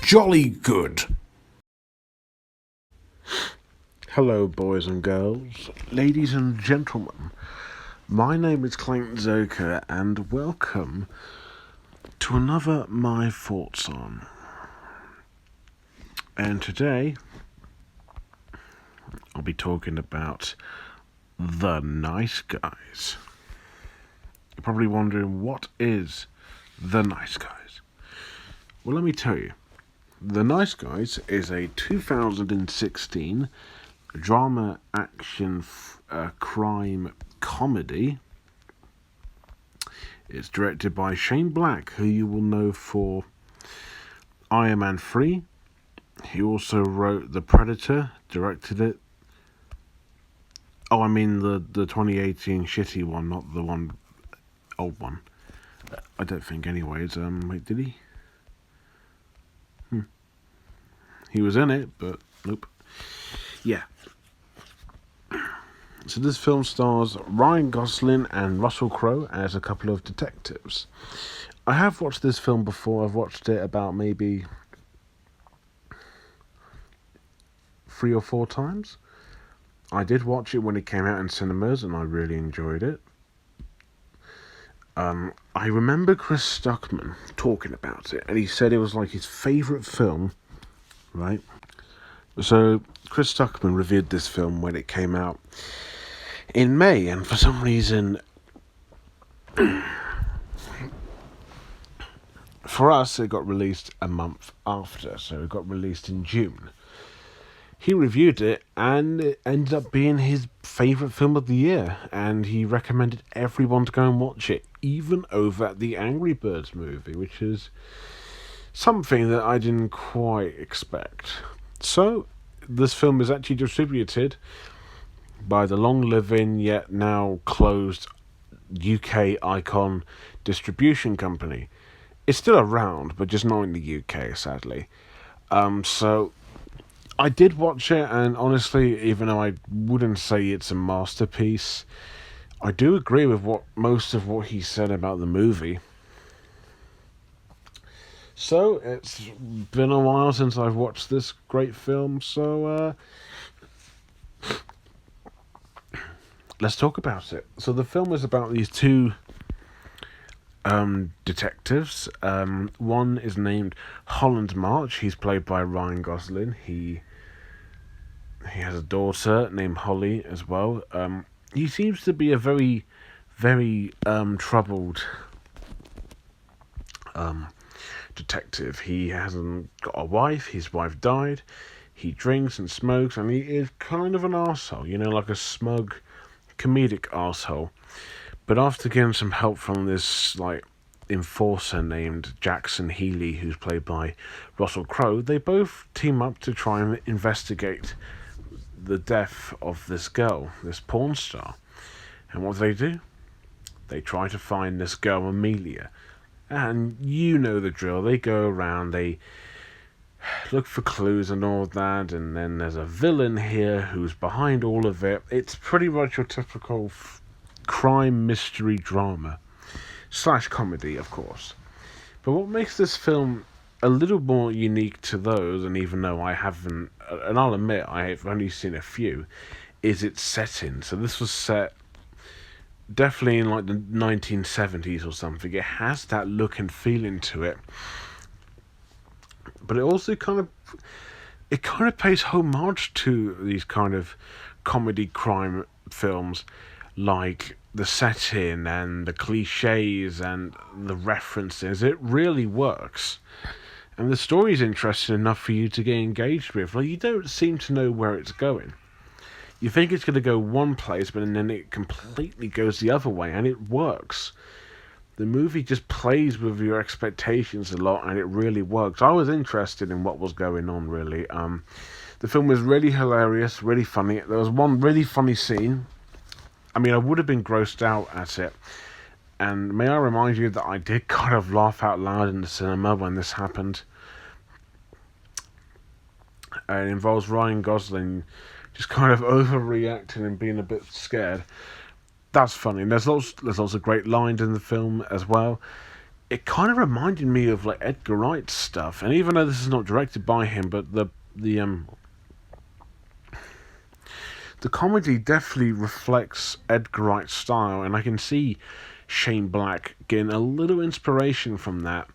jolly good. Hello, boys and girls, ladies and gentlemen. My name is Clayton Zoka, and welcome to another My Thoughts On. And today, I'll be talking about The Nice Guys. You're probably wondering, what is The Nice Guys? Well, let me tell you. The Nice Guys is a 2016 drama action crime comedy. It's directed by Shane Black, who you will know for Iron Man 3. He also wrote The Predator, directed it. Oh, I mean the 2018 shitty one, not the old one. I don't think anyways. Wait, did he? He was in it, but nope. Yeah. So this film stars Ryan Gosling and Russell Crowe as a couple of detectives. I have watched this film before. I've watched it about maybe 3 or 4 times. I did watch it when it came out in cinemas, and I really enjoyed it. I remember Chris Stuckman talking about it, and he said it was like his favourite film, right? So Chris Stuckman reviewed this film when it came out in May, and for some reason, for us, it got released a month after, so it got released in June. He reviewed it, and it ended up being his favourite film of the year, and he recommended everyone to go and watch it, even over the Angry Birds movie, which is something that I didn't quite expect. So, this film is actually distributed by the long-living yet now closed UK Icon distribution company. It's still around, but just not in the UK, sadly. So I did watch it, and honestly, even though I wouldn't say it's a masterpiece, I do agree with most of what he said about the movie. So it's been a while since I've watched this great film, so let's talk about it. So the film is about these two detectives. One is named Holland March. He's played by Ryan Gosling. He has a daughter named Holly as well. He seems to be a very, very troubled detective. He hasn't got a wife. His wife died. He drinks and smokes, and he is kind of an arsehole, like a smug, comedic arsehole. But after getting some help from this enforcer named Jackson Healy, who's played by Russell Crowe, they both team up to try and investigate the death of this girl, this porn star. And what do? They try to find this girl, Amelia. And you know the drill. They go around, they look for clues and all that, and then there's a villain here who's behind all of it. It's pretty much your typical crime mystery drama / comedy, of course. But what makes this film a little more unique to those, and even though I haven't, and I'll admit I've only seen a few, is its setting. So this was set definitely in the 1970s or something. It has that look and feeling to it, but it also kind of pays homage to these kind of comedy crime films, like the setting and the cliches and the references. It really works, and the story is interesting enough for you to get engaged with. You don't seem to know where it's going. You think it's going to go one place, but then it completely goes the other way, and it works. The movie just plays with your expectations a lot, and it really works. I was interested in what was going on, really. The film was really hilarious, really funny. There was one really funny scene. I mean, I would have been grossed out at it. And may I remind you that I did kind of laugh out loud in the cinema when this happened. It involves Ryan Gosling just kind of overreacting and being a bit scared. That's funny. There's lots of great lines in the film as well. it kind of reminded me of like Edgar Wright's stuff. And even though this is not directed by him, but the comedy definitely reflects Edgar Wright's style, and I can see Shane Black getting a little inspiration from that.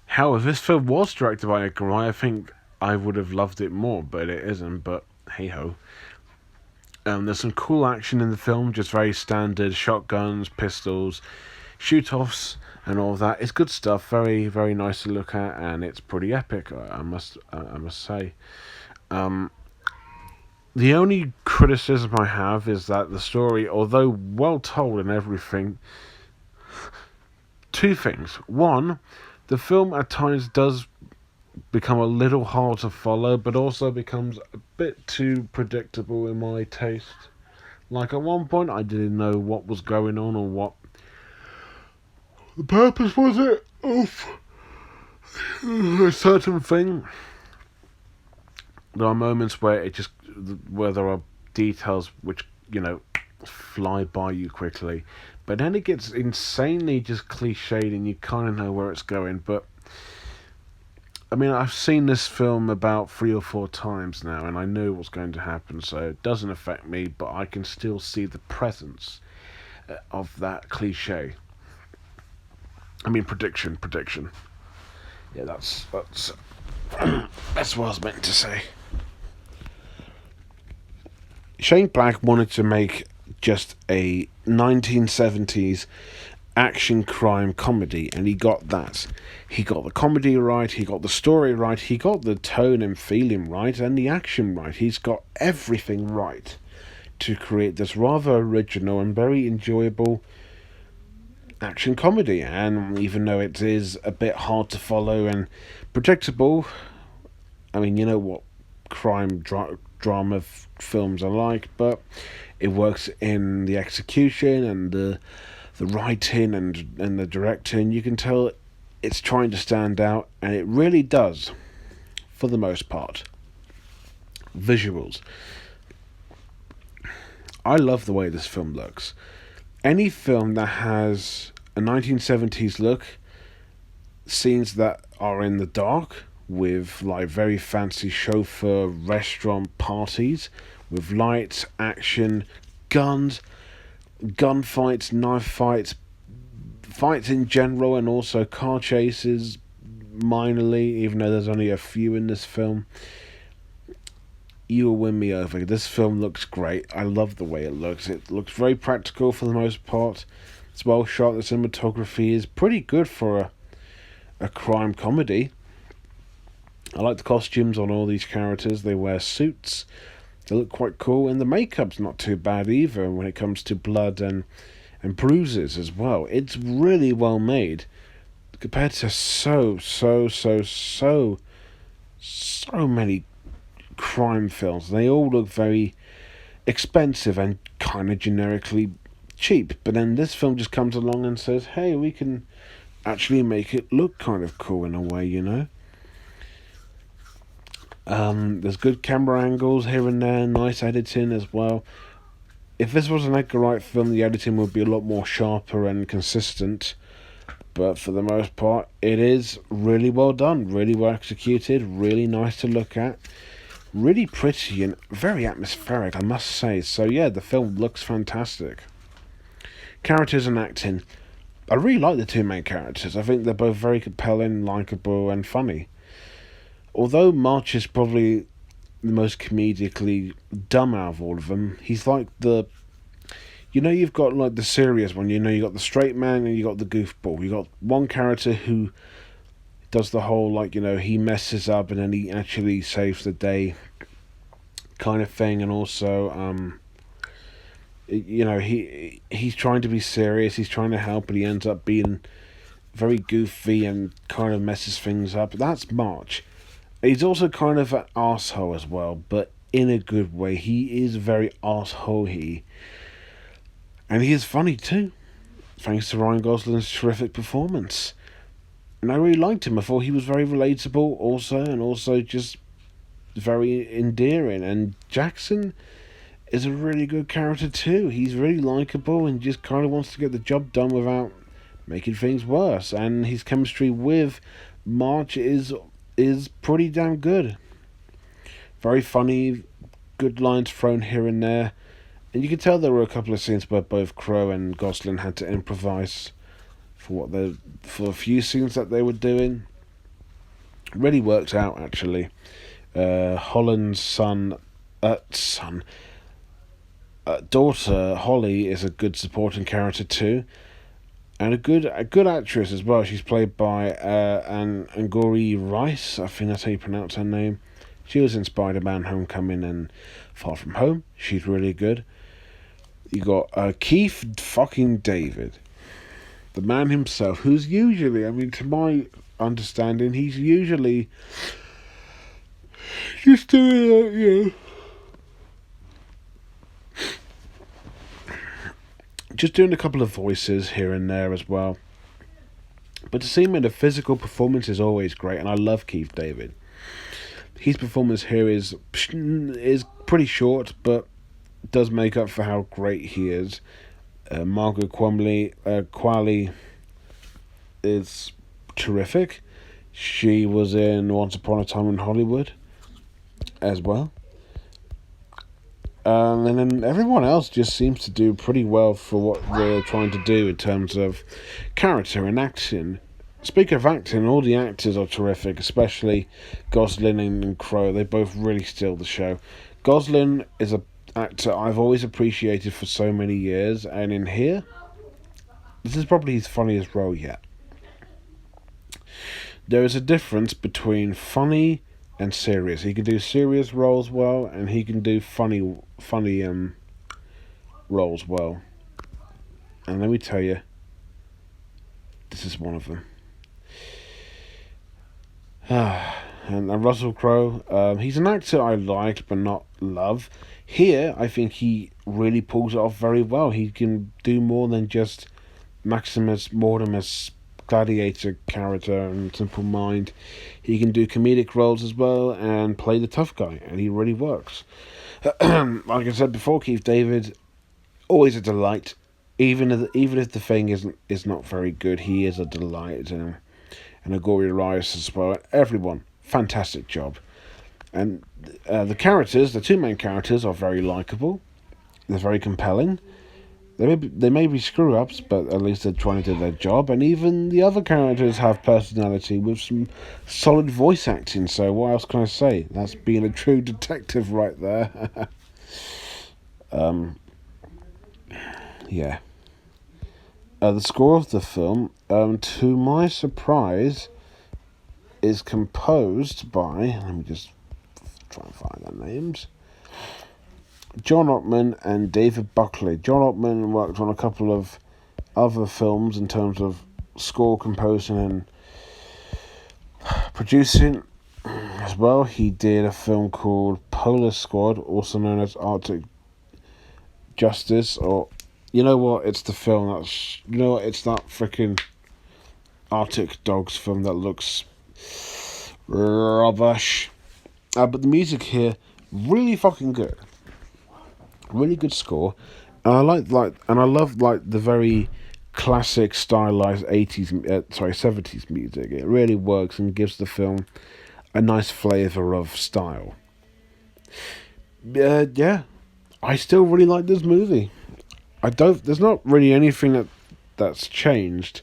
However, if this film was directed by Edgar Wright, I think I would have loved it more, but it isn't. But hey ho. There's some cool action in the film, just very standard shotguns, pistols, shoot-offs, and all of that. It's good stuff, very very nice to look at, and it's pretty epic. I must say. The only criticism I have is that the story, although well told and everything, two things. One, the film at times does become a little hard to follow, but also becomes a bit too predictable in my taste. Like at one point, I didn't know what was going on or what the purpose was it of a certain thing. There are moments where there are details which fly by you quickly, but then it gets insanely just cliched and you kind of know where it's going. But I mean, I've seen this film about 3 or 4 times now, and I knew what's going to happen, so it doesn't affect me. But I can still see the presence of that cliche. I mean, prediction. Yeah, that's that's what I was meant to say. Shane Black wanted to make just a 1970s action crime comedy, and he got that. He got the comedy right, he got the story right, he got the tone and feeling right, and the action right. He's got everything right to create this rather original and very enjoyable action comedy. And even though it is a bit hard to follow and predictable, I mean, you know what crime drama films are like, but it works in the execution and the writing and the directing. You can tell it's trying to stand out, and it really does, for the most part. Visuals. I love the way this film looks. Any film that has a 1970s look, scenes that are in the dark, with like very fancy chauffeur restaurant parties, with lights, action, guns, gunfights, knife fights, fights in general, and also car chases minorly, even though there's only a few in this film. You will win me over. This film looks great. I love the way it looks. It looks very practical for the most part. It's well shot. The cinematography is pretty good for a crime comedy. I like the costumes on all these characters. They wear suits. They look quite cool, and the makeup's not too bad either when it comes to blood and bruises as well. It's really well made compared to so many crime films. They all look very expensive and kind of generically cheap, but then this film just comes along and says, hey, we can actually make it look kind of cool in a way, you know. There's good camera angles here and there, nice editing as well. If this was an Edgar Wright film, the editing would be a lot more sharper and consistent, but for the most part, it is really well done, really well executed, really nice to look at, really pretty and very atmospheric, I must say. So yeah, the film looks fantastic. Characters and acting. I really like the two main characters. I think they're both very compelling, likeable, and funny. Although March is probably the most comedically dumb out of all of them, he's like the... You know, you've got like the serious one, you know, you got the straight man and you got the goofball. You got one character who does the whole, like, you know, he messes up and then he actually saves the day kind of thing. And also, you know, he's trying to be serious, he's trying to help, but he ends up being very goofy and kind of messes things up. That's March. He's also kind of an arsehole as well, but in a good way. He is very arsehole-y. And he is funny too, thanks to Ryan Gosling's terrific performance. And I really liked him. I thought he was very relatable also, and also just very endearing. And Jackson is a really good character too. He's really likeable and just kind of wants to get the job done without making things worse. And his chemistry with Marge is pretty damn good. Very funny, good lines thrown here and there. And you can tell there were a couple of scenes where both Crowe and Gosling had to improvise for a few scenes that they were doing. Really worked out, actually. Holland's daughter Holly is a good supporting character too, and a good actress as well. She's played by Angourie Rice. I think that's how you pronounce her name. She was in Spider-Man: Homecoming and Far From Home. She's really good. You got Keith fucking David, the man himself, who's usually, I mean, to my understanding, he's usually just doing just doing a couple of voices here and there as well. But to see him in a physical performance is always great, and I love Keith David. His performance here is pretty short, but does make up for how great he is. Margaret Qualley is terrific. She was in Once Upon a Time in Hollywood as well. And then everyone else just seems to do pretty well for what they're trying to do in terms of character and acting. Speaking of acting, all the actors are terrific, especially Gosling and Crowe. They both really steal the show. Gosling is an actor I've always appreciated for so many years, and in here, this is probably his funniest role yet. There is a difference between funny and serious. He can do serious roles well, and he can do funny roles well. And let me tell you, this is one of them. And Russell Crowe, he's an actor I like but not love. Here, I think he really pulls it off very well. He can do more than just Maximus Mortimer's gladiator character and Simple Mind. He can do comedic roles as well and play the tough guy, and he really works. Like I said before, Keith David, always a delight. Even if the thing is not very good, he is a delight. And Angourie Rice as well. Everyone, fantastic job. And the two main characters, are very likable. They're very compelling. They may be screw-ups, but at least they're trying to do their job. And even the other characters have personality with some solid voice acting. So what else can I say? That's being a true detective right there. Yeah. The score of the film, to my surprise, is composed by... Let me just try and find their names. John Ottman and David Buckley. John Ottman worked on a couple of other films in terms of score, composing and producing as well. He did a film called Polar Squad, also known as Arctic Justice, or you know what, it's the film that's, you know what, it's that freaking Arctic Dogs film that looks rubbish. But the music here, really fucking good. Really good score, and I love the very classic stylized 70s music. It really works and gives the film a nice flavour of style. Yeah, I still really like this movie. There's not really anything that's changed.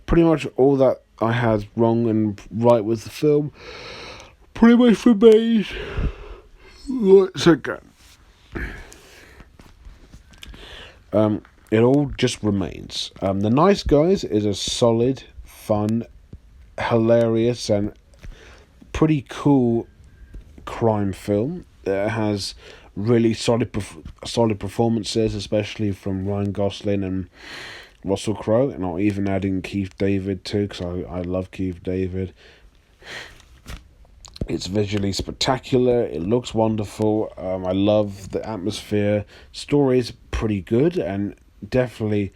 Pretty much all that I had wrong and right with the film pretty much remains once again. It all just remains. The Nice Guys is a solid, fun, hilarious, and pretty cool crime film. It has really solid performances, especially from Ryan Gosling and Russell Crowe, and I'll even add in Keith David too, because I love Keith David. It's visually spectacular. It looks wonderful. I love the atmosphere. Story's pretty good and definitely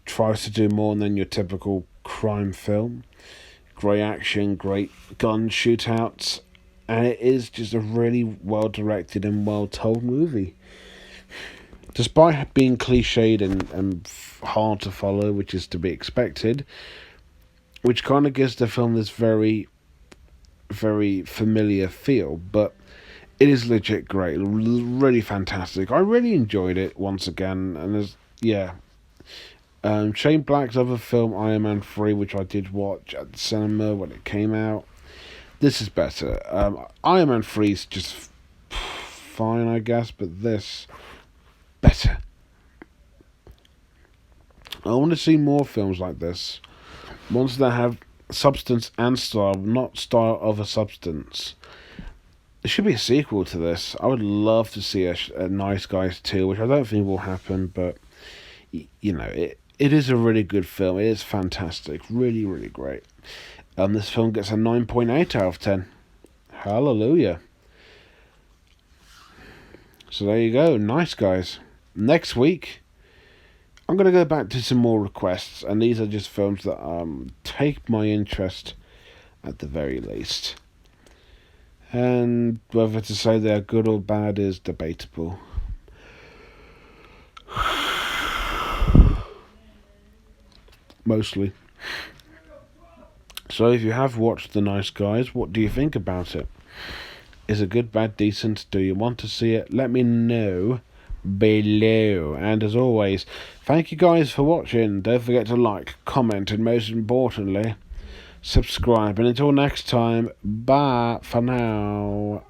tries to do more than your typical crime film. Great action, great gun shootouts, and it is just a really well directed and well told movie. Despite being cliched and hard to follow, which is to be expected, which kind of gives the film this very, very familiar feel, but it is legit great, really fantastic. I really enjoyed it once again, and Shane Black's other film, Iron Man 3, which I did watch at the cinema when it came out. This is better. Iron Man 3 is just fine, I guess, but this, better. I want to see more films like this. Ones that have substance and style, not style over substance. There should be a sequel to this. I would love to see a Nice Guys 2, which I don't think will happen, but, it is a really good film. It is fantastic. Really, really great. This film gets a 9.8 out of 10. Hallelujah. So there you go. Nice Guys. Next week, I'm going to go back to some more requests, and these are just films that take my interest at the very least. And whether to say they're good or bad is debatable. Mostly. So if you have watched The Nice Guys, what do you think about it? Is it good, bad, decent? Do you want to see it? Let me know below. And as always, thank you guys for watching. Don't forget to like, comment, and most importantly, subscribe. And until next time, bye for now.